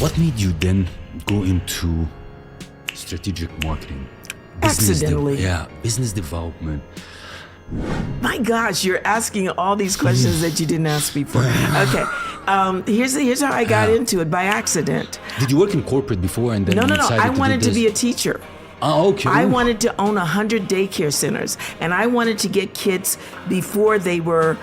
What made you then go into strategic marketing? Accidentally. Business development. My gosh, you're asking all these questions that you didn't ask before. Okay, here's how I got into it, by accident. Did you work in corporate before and then No. you decided I wanted to do be this? a teacher. Oh, okay. I wanted to own 100 daycare centers, and I wanted to get kids before they were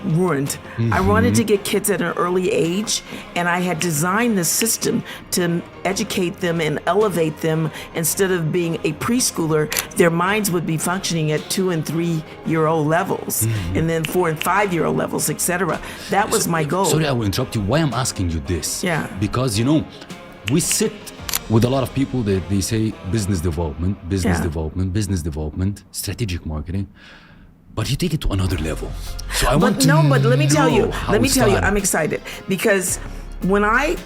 ruined. I wanted to get kids at an early age, and I had designed the system to educate them and elevate them. Instead of being a preschooler, their minds would be functioning at 2 and 3 year old levels, and then 4 and 5 year old levels, etc. That was my goal. Sorry, I will interrupt you. Why I'm asking you this? Yeah. Because, we sit with a lot of people that they say business development, strategic marketing, but you take it to another level. So but let me tell you, I'm I'm excited because when I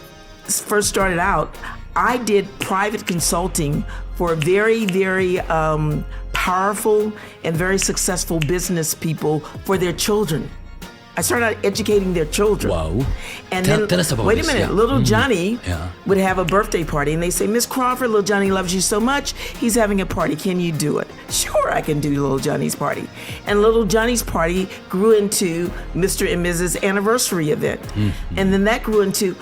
first started out, I did private consulting for very, very powerful and very successful business people for their children. I started out educating their children. Wow. And tell us about wait this. a minute, little Johnny would have a birthday party, and they say, Miss Crawford, little Johnny loves you so much, he's having a party, can you do it? Sure, I can do little Johnny's party. And little Johnny's party grew into Mr. and Mrs. anniversary event. And then that grew into,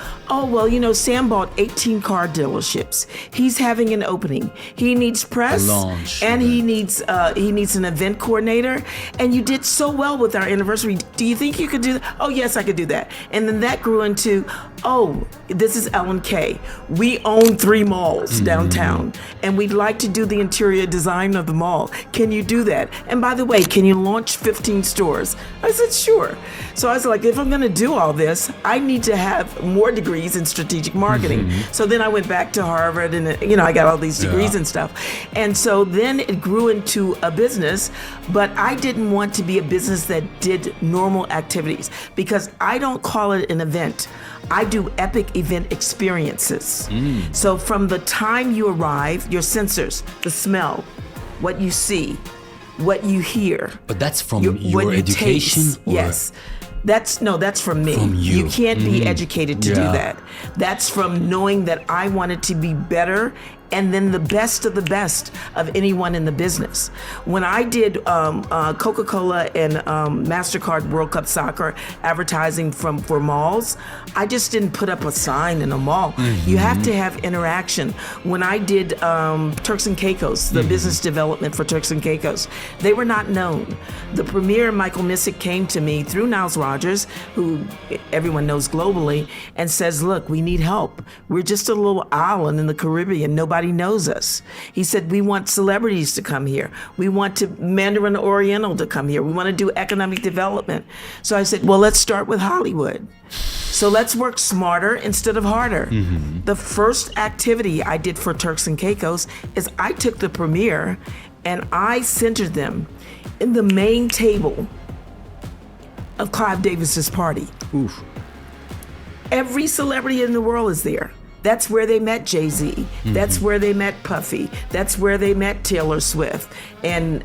Sam bought 18 car dealerships. He's having an opening. He needs press, launch, and he needs an event coordinator. And you did so well with our anniversary. Do you think you could do that? Oh, yes, I could do that. And then that grew into, this is L&K. We own 3 malls downtown, and we'd like to do the interior design of the mall. Can you do that? And by the way, can you launch 15 stores? I said, sure. So I was like, if I'm going to do all this, I need to have more degrees in strategic marketing. So then I went back to Harvard, and I got all these degrees and stuff. And so then it grew into a business, but I didn't want to be a business that did normal activities, because I don't call it an event. I do epic event experiences. So from the time you arrive, your sensors, the smell, what you see, what you hear. But that's from your education? Yes. That's from me. From you. You can't be educated to do that. That's from knowing that I wanted to be better and then the best of the best of anyone in the business. When I did Coca-Cola and MasterCard World Cup Soccer advertising for malls, I just didn't put up a sign in a mall. You have to have interaction. When I did Turks and Caicos, the business development for Turks and Caicos, they were not known. The premier, Michael Missick, came to me through Niles Rogers, who everyone knows globally, and says, look, we need help. We're just a little island in the Caribbean. Nobody knows us. He said, we want celebrities to come here. We want Mandarin Oriental to come here. We want to do economic development. So I said, well, let's start with Hollywood. So let's work smarter instead of harder. The first activity I did for Turks and Caicos is I took the premier and I centered them in the main table of Clive Davis's party. Oof. Every celebrity in the world is there. That's where they met Jay-Z. That's where they met Puffy. That's where they met Taylor Swift and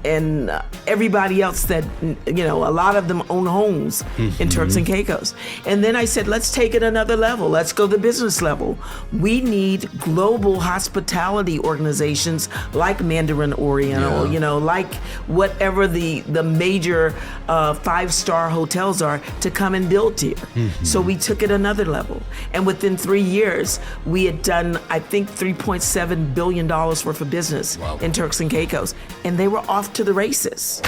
everybody else that, a lot of them own homes in Turks and Caicos. And then I said, let's take it another level. Let's go the business level. We need global hospitality organizations like Mandarin Oriental, like whatever the major 5-star hotels are to come and build here. So we took it another level. And within 3 years, we had done, I think, $3.7 billion worth of business in Turks and Caicos, and they were off to the races.